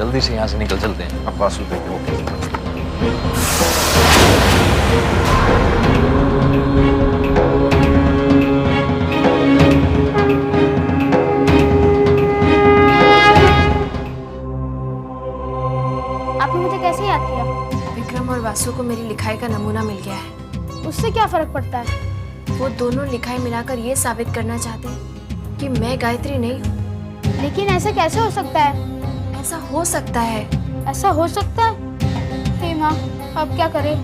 जल्दी से यहाँ से निकल चलते हैं। अब वासु देखे वो कैसे करते हैं। आपने मुझे कैसे याद किया? विक्रम और वासु को मेरी लिखाई का नमूना मिल गया है। उससे क्या फर्क पड़ता है? वो दोनों लिखाई मिलाकर ये साबित करना चाहते हैं कि मैं गायत्री नहीं हूँ। लेकिन ऐसा कैसे हो सकता है? ऐसा हो सकता है। ऐसा हो सकता है? हे माँ, अब क्या करें?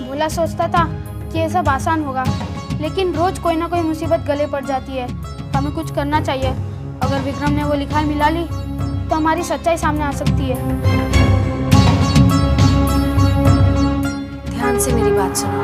भोला सोचता था कि ये सब आसान होगा, लेकिन रोज कोई ना कोई मुसीबत गले पड़ जाती है। हमें कुछ करना चाहिए। अगर विक्रम ने वो लिखाई मिला ली तो हमारी सच्चाई सामने आ सकती है। ध्यान से मेरी बात सुनो।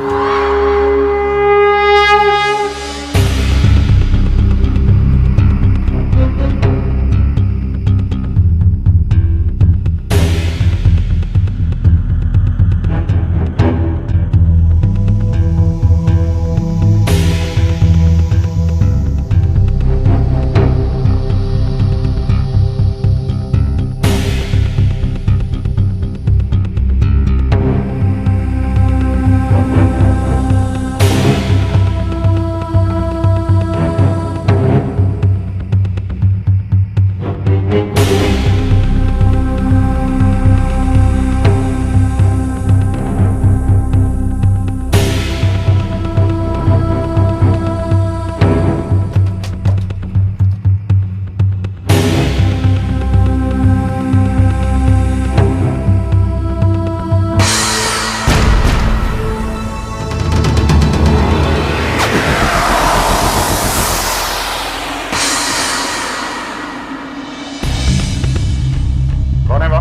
कौन है वह?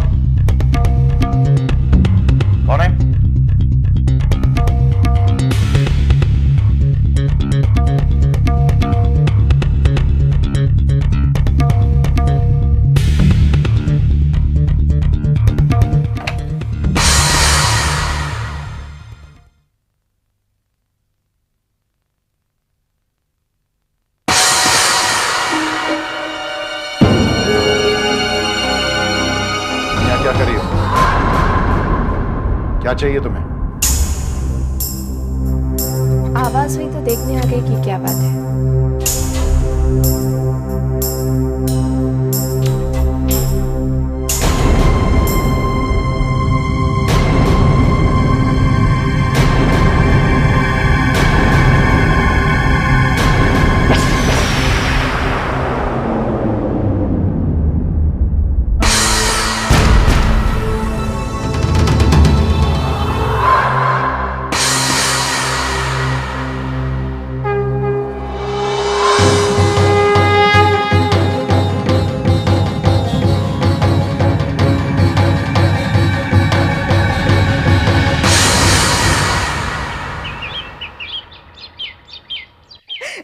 कौन है? क्या कर रही हो? क्या चाहिए तुम्हें? आवाज हुई तो देखने आ गई कि क्या बात है।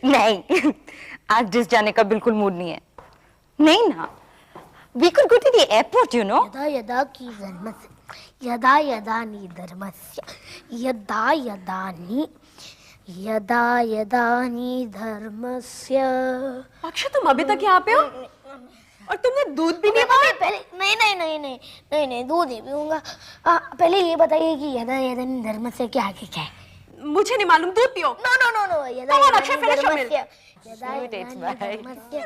नहीं, आज डिस जाने का बिल्कुल मूड नहीं है। नहीं ना, we could go to the airport, you know. यदा यदा की धर्मस्य यदा यदा नि धर्मस्य यदा यदा नि धर्मस्य। अक्षय, तुम अभी तक यहाँ पे हो और तुमने दूध भी नहीं पिया? पहले नहीं दूध नहीं पीऊंगा। पहले ये बताइए कि यदा यदा नि धर्मस्य के आगे क्या है? मुझे नहीं मालूम, दूध पियो। नो यदा Come on, यदा Akshay, नि finish your धर्मस्य meal. यदा यदा नि धर्मस्य।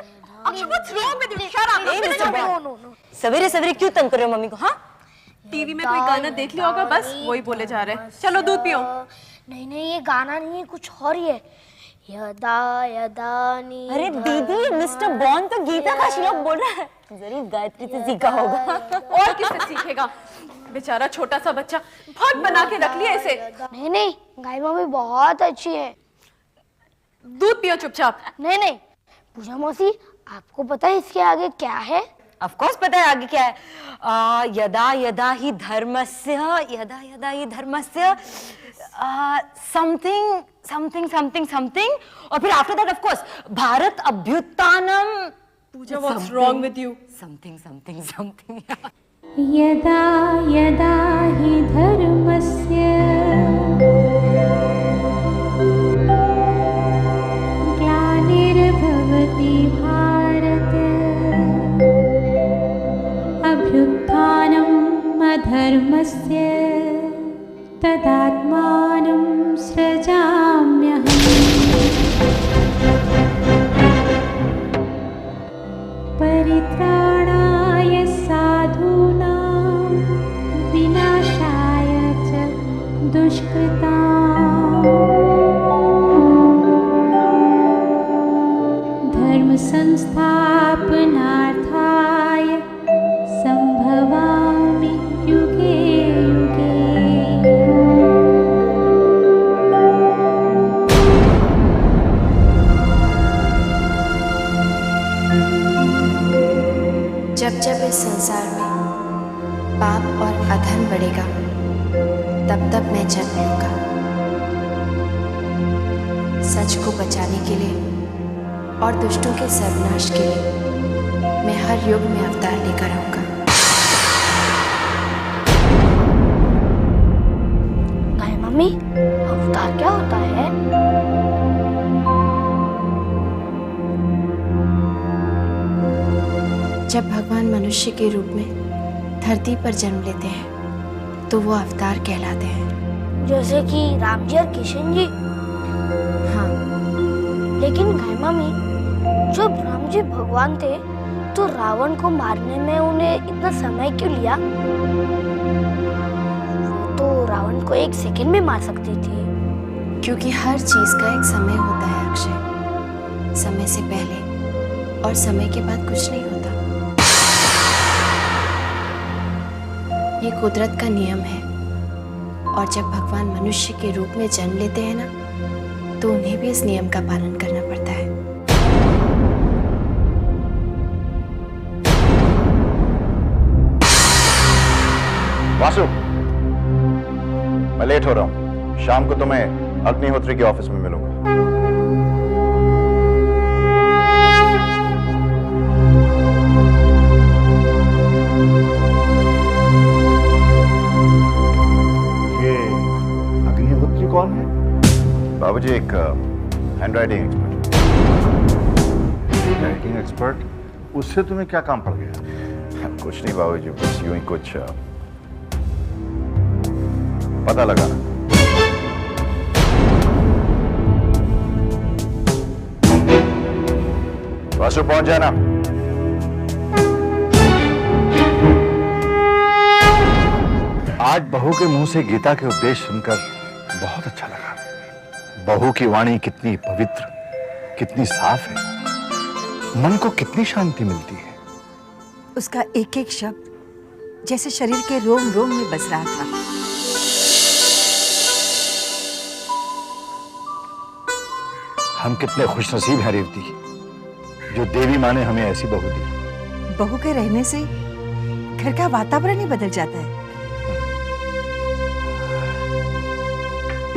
Akshay, what's wrong with you? Shut up. Hey, Mr. Bond. No सवेरे सवेरे क्यों तंग कर रहे हो मम्मी को? हाँ, टीवी में कोई गाना देख लिया होगा, बस वही बोले जा रहे हैं। चलो दूध पियो। नहीं, ये गाना नहीं है, कुछ और ही है। यदा यदा नि अरे दीदी, मिस्टर बॉन्ड तो गीता का श्लोक बोल रहा है। जरूर गायत्री से सीखा होगा। और किससे सीखेगा? बेचारा छोटा सा बच्चा, बहुत बना के रख लिया इसे। नहीं, गाय मम्मी बहुत अच्छी है। दूध पियो चुपचाप। नहीं, पूजा मौसी, आपको पता है इसके आगे क्या है? ऑफ कोर्स पता है आगे क्या है। यदा यदा ही धर्मस्य समथिंग और फिर after that of course Bharat अभ्युत्थानम। Puja, what's wrong with you? Something यदा यदा हि धर्मस्य ग्लानिर्भवति भारत अभ्युत्थानम् धर्मस्य तदात्मानं सृजाम्यहम् परित्राणाय साधूनां विनाशाय च दुष्कृताम् धर्म संस्थापनार्थाय संभवामि युगे युगे। जब जब इस संसार में पाप और अधर्म बढ़ेगा, तब तब मैं जन्म लूंगा। सच को बचाने के लिए और दुष्टों के सर्वनाश के लिए मैं हर युग में अवतार लेकर आऊंगा। गाय मम्मी, अवतार क्या होता है? जब भगवान मनुष्य के रूप में धरती पर जन्म लेते हैं तो वो अवतार कहलाते हैं। जैसे कि राम जी और किशन जी। हाँ, लेकिन गाय मम्मी, जब राम जी भगवान थे तो रावण को मारने में उन्हें इतना समय क्यों लिया? वो तो रावण को 1 सेकंड में मार सकते थे। क्योंकि हर चीज का एक समय होता है अक्षय। समय से पहले और समय के बाद कुछ नहीं होता। ये कुदरत का नियम है। और जब भगवान मनुष्य के रूप में जन्म लेते हैं ना, तो उन्हें भी इस नियम का पालन करना पड़ता है। वासु, मैं लेट हो रहा हूँ। शाम को तुम्हें अग्निहोत्री के ऑफिस में मिलूंगा। ये अग्निहोत्री कौन है? बाबूजी, एक हैंडराइटिंग एक्सपर्ट। Writing expert? उससे तुम्हें क्या काम पड़ गया? कुछ नहीं बाबूजी, बस यूं ही कुछ पता लगा। वासु, पहुंच जाना। आज बहू के मुंह से गीता के उपदेश सुनकर बहुत अच्छा लगा। बहू की वाणी कितनी पवित्र, कितनी साफ है। मन को कितनी शांति मिलती है। उसका एक एक शब्द जैसे शरीर के रोम रोम में बस रहा था। हम कितने खुशनसीब हैं रेवती, जो देवी माँ ने हमें ऐसी बहू दी। बहू के रहने से घर का वातावरण ही बदल जाता है।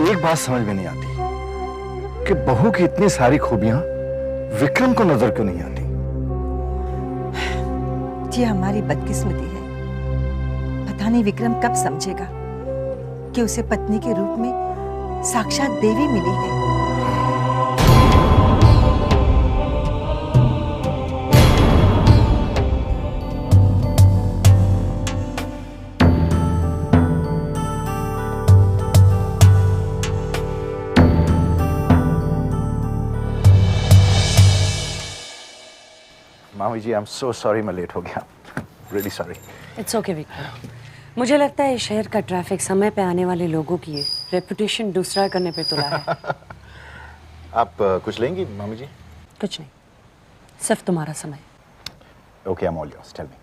एक बात समझ में नहीं आती कि बहू की इतनी सारी खूबियां विक्रम को नजर क्यों नहीं आती। ये हमारी बदकिस्मती है। पता नहीं विक्रम कब समझेगा कि उसे पत्नी के रूप में साक्षात देवी मिली है। मामी जी, आई एम सो सॉरी, मैं लेट हो गया। Really sorry. It's okay Vikram. मुझे लगता है इस शहर का ट्रैफिक समय पे आने वाले लोगों की रेपुटेशन दूसरा करने पे तुला है। आप कुछ लेंगी मामी जी? कुछ नहीं, सिर्फ तुम्हारा समय। Okay, I am all yours, tell me.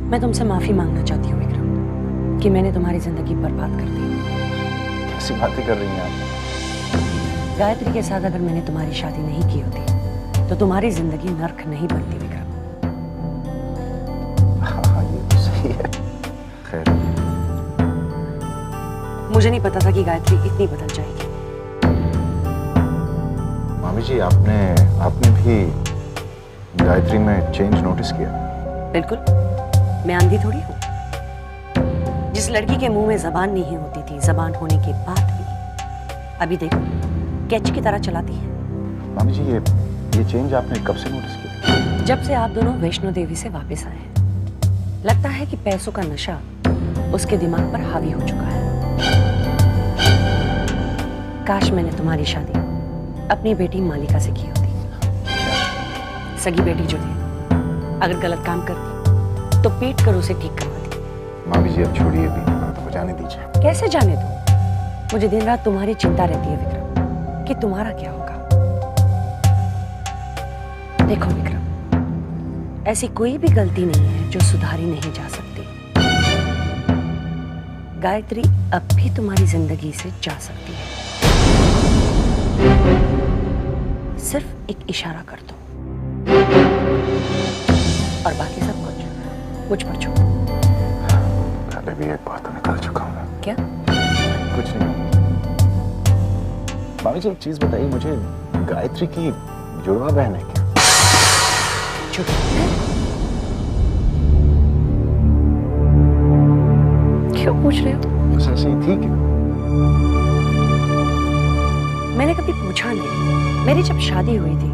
मैं तुमसे माफी मांगना चाहती हूँ विक्रम कि मैंने तुम्हारी जिंदगी बर्बाद कर दी। कैसी बातें कर रही हैं आप? गायत्री के साथ अगर मैंने तुम्हारी शादी नहीं की होती तो तुम्हारी जिंदगी नर्क नहीं बनती विक्रम। हाँ, ये तो सही है। खैर, मुझे नहीं पता था कि गायत्री इतनी बदल जाएगी। मामी जी, आपने भी गायत्री में चेंज नोटिस किया? बिल्कुल, मैं अंधी थोड़ी हूँ। जिस लड़की के मुंह में जबान नहीं होती थी, जबान होने के बाद भी अभी देखो कैच की तरह चलाती है। मामी जी, ये चेंज आपने कब से नोटिस किया? जब से आप दोनों वैष्णो देवी से वापस आए हैं। लगता है कि पैसों का नशा उसके दिमाग पर हावी हो चुका है। काश मैंने तुम्हारी शादी अपनी बेटी मालिका से की होती। सगी बेटी जो थी, अगर गलत काम करती तो पीट कर उसे ठीक करवाती। मामी जी अब छोड़िए भी, तो जाने दीजिए। कैसे जाने दो? मुझे दिन रात तुम्हारी चिंता रहती है विक्रम, कि तुम्हारा क्या होगा। देखो विक्रम, ऐसी कोई भी गलती नहीं है जो सुधारी नहीं जा सकती। गायत्री अब भी तुम्हारी जिंदगी से जा सकती है। सिर्फ एक इशारा कर दो और बाकी सब कुछ मुझ पर छोड़ो। पहले भी एक बार तो निकल चुका हूँ। क्या? कुछ नहीं। मामी जी एक चीज बताइए मुझे, गायत्री की जुड़वा बहन है क्या? क्यों पूछ रहे हो? बस ऐसे ही थी क्या? मैंने कभी पूछा नहीं। मेरी जब शादी हुई थी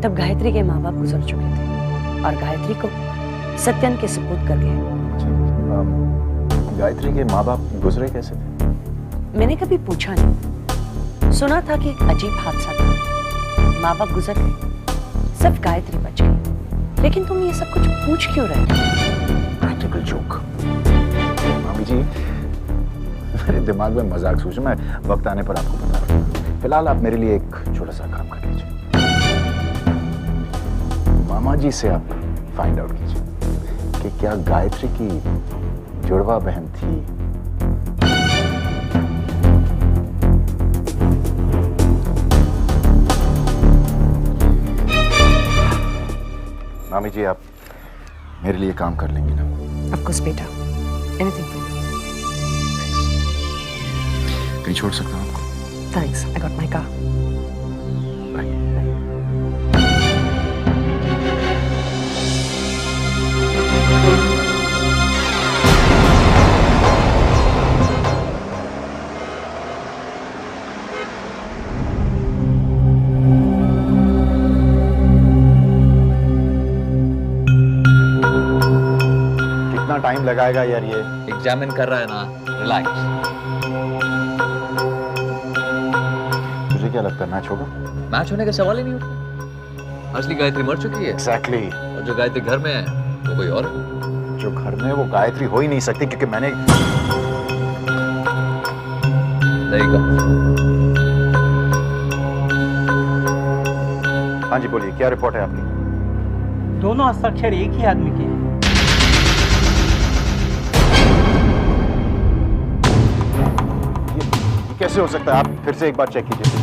तब गायत्री के माँ बाप गुजर चुके थे और गायत्री को सत्यन के सुपुर्द कर गए। गायत्री के माँ बाप गुजरे कैसे थे? मैंने कभी पूछा नहीं। सुना था कि एक अजीब हादसा था, माँ बाप गुजर गए, सिर्फ गायत्री बच गई। लेकिन तुम ये सब कुछ पूछ क्यों रहे हो? Practical joke. मामी जी मेरे दिमाग में मजाक सोच, मैं वक्त आने पर आपको बता रहा हूँ। फिलहाल आप मेरे लिए एक छोटा सा काम कर लीजिए। मामा जी से आप फाइंड आउट कीजिए कि क्या गायत्री की जुड़वा बहन थी। मामी जी आप मेरे लिए काम कर लेंगे ना? Of course बेटा, anything for you. कहीं छोड़ सकता हूँ आपको? Thanks, I got my car. कितना टाइम लगाएगा यार ये? एग्जामिन कर रहा है ना, रिलैक्स। तुझे क्या लगता है मैच होगा? मैच होने का सवाल ही नहीं उठता। असली गायत्री मर चुकी है। एग्जैक्टली। और जो गायत्री घर में है वो कोई और है। जो घर में वो गायत्री हो ही नहीं सकती क्योंकि मैंने हाँ जी बोलिए, क्या रिपोर्ट है आपकी? दोनों हस्ताक्षर एक ही आदमी के हैं। ये कैसे हो सकता है? आप फिर से एक बार चेक कीजिए।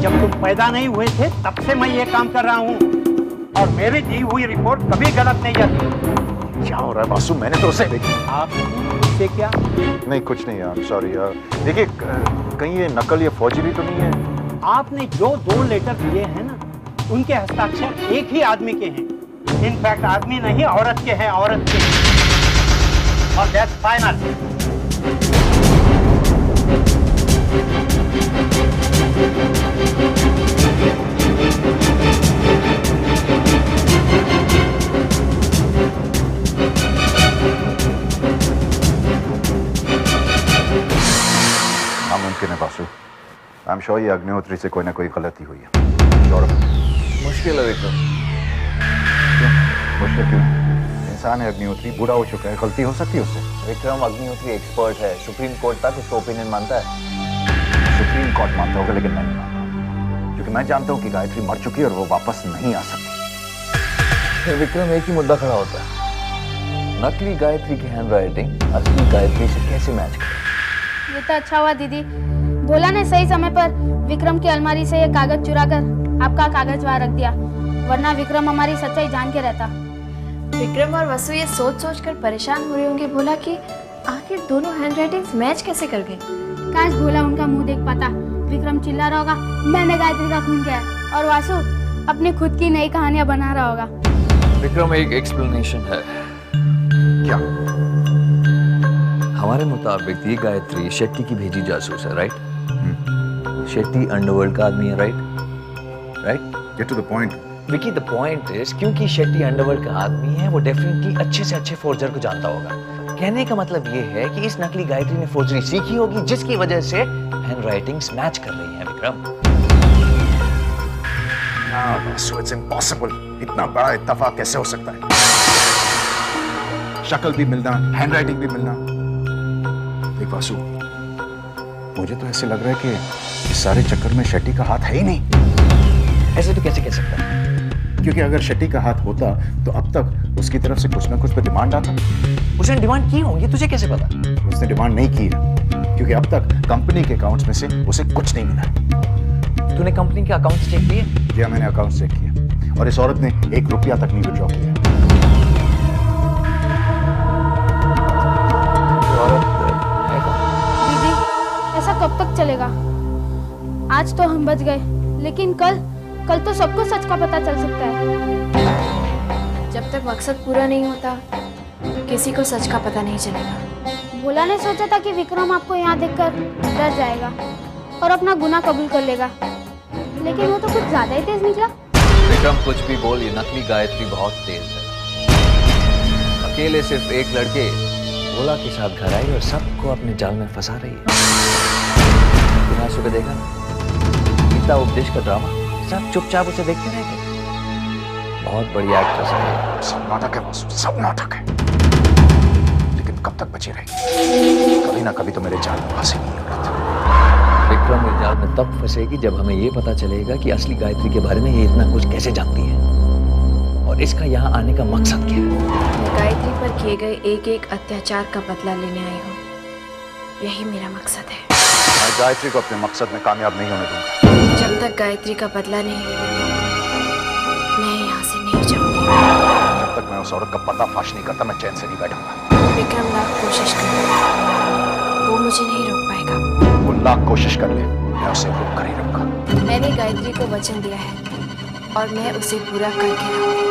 जब तुम पैदा नहीं हुए थे तब से मैं ये काम कर रहा हूँ और मेरी दी हुई रिपोर्ट कभी गलत नहीं जाती। क्या हो रहा है वासु? मैंने तो उसे आप उससे क्या? नहीं कुछ नहीं यार, सॉरी यार। देखिए कहीं ये नकल या फौजरी तो नहीं है? आपने जो 2 लेटर दिए हैं ना, उनके हस्ताक्षर एक ही आदमी के हैं। इनफैक्ट आदमी नहीं, औरत के हैं, औरत के। और दैट्स फाइनल। नामुमकिन है वासु। आई एम श्योर ये अग्निहोत्री से कोई ना कोई गलती हुई है। मुश्किल है विक्रम। क्यों मुश्किल क्यों? इंसान है अग्निहोत्री, बूढ़ा हो चुका है, गलती हो सकती है उससे। विक्रम अग्निहोत्री एक्सपर्ट है, सुप्रीम कोर्ट तक उसका ओपिनियन मानता है। सुप्रीम कोर्ट मानता होगा लेकिन मैं नहीं मानता, क्योंकि मैं जानता हूँ कि गायत्री मर चुकी है और वो वापस नहीं आ सकती। फिर विक्रम एक ही मुद्दा खड़ा होता है, नकली गायत्री की हैंडराइटिंग असली गायत्री से कैसे मैच करे। ये तो अच्छा हुआ दीदी, बोला ने सही समय पर विक्रम की अलमारी से ये कागज चुराकर आपका कागज वहां रख दिया, वरना विक्रम हमारी सच्चाई जान के रहता। विक्रम और वसु ये सोच सोच कर परेशान हो रहे होंगे भोला कि आखिर दोनों हैंडराइटिंग्स मैच कैसे कर गए। काश भोला उनका मुंह देख पाता। विक्रम चिल्ला रहा होगा मैंने गायत्री का खून किया है, और वासु अपनी खुद की नई कहानियां बना रहा होगा। विक्रम एक एक्सप्लेनेशन है। क्या? हमारे मुताबिक ये गायत्री शेट्टी की भेजी जासूस है, राइट? शेट्टी अंडरवर्ल्ड का आदमी है, right? Get to the point. Vicky, the point is क्योंकि शेट्टी अंडरवर्ल्ड का आदमी है, वो डेफिनेटली अच्छे से अच्छे फोर्जर को जानता होगा। कहने का मतलब ये है कि इस नकली गायत्री ने फोर्जरी सीखी होगी, जिसकी वजह से हैंडराइटिंग्स मैच कर रही हैं विक्रम। Vasu, it's impossible. इतना बड़ा इत्तेफाक कैसे हो सकता है? शक्ल भी मिलना, हैंडराइटिंग भी मिलना। देख वासु, मुझे तो ऐसे लग रहा है कि इस सारे चक्कर में शेट्टी का हाथ है ही नहीं। ऐसे तो कैसे कह सकता है? क्योंकि अगर शेट्टी का हाथ होता तो अब तक उसकी तरफ से कुछ ना कुछ तो डिमांड आता। उसने डिमांड की होंगी, तुझे कैसे पता? उसने डिमांड नहीं की है, क्योंकि अब तक कंपनी के अकाउंट्स में से उसे कुछ नहीं मिला। तूने कंपनी के अकाउंट्स चेक किए? जी हाँ, मैंने अकाउंट चेक किया और इस औरत ने 1 रुपया तक नहीं विड्रॉ किया। दीदी, ऐसा कब तक चलेगा? आज तो हम बच गए, लेकिन कल तो सबको सच का पता चल सकता है। जब तक मकसद पूरा नहीं होता किसी को सच का पता नहीं चलेगा। भोला ने सोचा था कि विक्रम आपको यहाँ देखकर डर जाएगा और अपना गुनाह कबूल कर लेगा, लेकिन वो तो कुछ ज्यादा ही तेज निकला। विक्रम कुछ भी बोल, ये नकली गायत्री बहुत तेज है। अकेले सिर्फ एक लड़के भोला के साथ घर आई और सबको अपने जाल में फंसा रही है। बिना सुबह देखा गीता उपदेश का ड्रामा, सब चुपचाप उसे देखते रह गए। बहुत बड़ी एक्ट्रेस है। सब नाटक है वासु, सब नाटक है। लेकिन कब तक बची रहेगी? कभी ना कभी तो मेरे जाल में फंसेगी। विक्रम इस जाल में तब फंसेगी जब हमें ये पता चलेगा कि असली गायत्री के बारे में ये इतना कुछ कैसे जानती है और इसका यहाँ आने का मकसद क्या है। मैं गायत्री पर किए गए एक एक अत्याचार का बदला लेने आई हूँ, यही मेरा मकसद है। मैं गायत्री को अपने मकसद में कामयाब नहीं होने दूंगा। जब तक गायत्री का बदला नहीं लेंगे मैं यहाँ से नहीं जाऊंगी। जब तक मैं उस औरत का पर्दाफाश नहीं करता मैं चैन से नहीं बैठूंगा। विक्रम लाख कोशिश कर, वो मुझे नहीं रोक पाएगा। वो लाख कोशिश कर ले, मैं उसे रोक कर ही रहूंगा। मैंने गायत्री को वचन दिया है और मैं उसे पूरा करके रहूंगी।